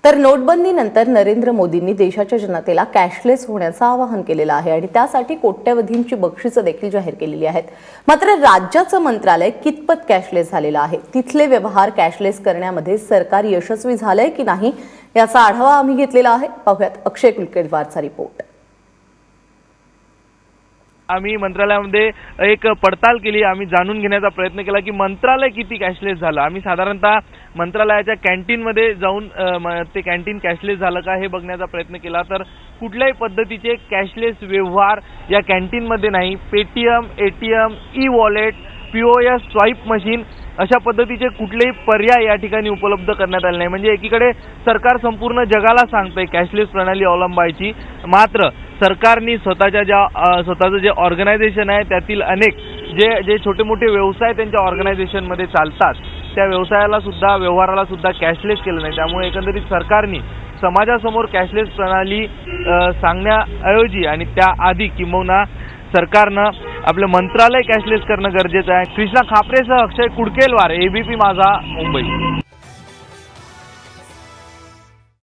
तर नोटबंदीनंतर नरेंद्र मोदींनी देशाच्या जनतेला कॅशलेस होण्याचं आवाहन केलेलं आहे आणि त्यासाठी कोट्यवधींची बक्षिसं देखील जाहीर केलेली आहेत। मात्र राज्याचं मंत्रालय कितपत कॅशलेस झालेलं आहे, तिथले व्यवहार कॅशलेस करण्यामध्ये सरकार यशस्वी झालंय की नाही याचा आढावा आम्ही घेतलेला आहे। पाहूयात अक्षय कुलकर्णीचा रिपोर्ट। आम्ही मंत्रालयामध्ये एक पडताळ केली, आम्ही जाणून घेण्याचा प्रयत्न केला की मंत्रालय किती कॅशलेस झालं। आम्ही साधारणतः मंत्रालयाच्या कॅन्टीनमध्ये जाऊन ते कॅन्टीन कॅशलेस झालं का हे बघण्याचा प्रयत्न केला, तर कुठल्याही पद्धतीचे कॅशलेस व्यवहार या कॅन्टीनमध्ये नाही। Paytm, ATM, e wallet, POS, swipe machine अशा पद्धतीचे कुठलेही पर्याय या ठिकाणी उपलब्ध करण्यात आले नाही। म्हणजे एकीकडे सरकार संपूर्ण जगाला सांगतंय कॅशलेस प्रणाली अवलंबायची, मात्र सरकारने स्वतःचं जे ऑर्गनायझेशन आहे त्यातील अनेक जे छोटे मोठे व्यवसाय त्यांच्या ऑर्गनायझेशनमध्ये चालतात त्या व्यवहाराला सुद्धा कॅशलेस केलं नाही। त्यामुळे एकंदरीत सरकारने समाजासमोर कॅशलेस प्रणाली सांगण्याऐवजी आणि त्याआधी किंबहुना सरकारनं आपलं मंत्रालय कॅशलेस करणं गरजेचं आहे। कृष्णा खापरेसह अक्षय कुडकेलवार, एबीपी माझा, मुंबई।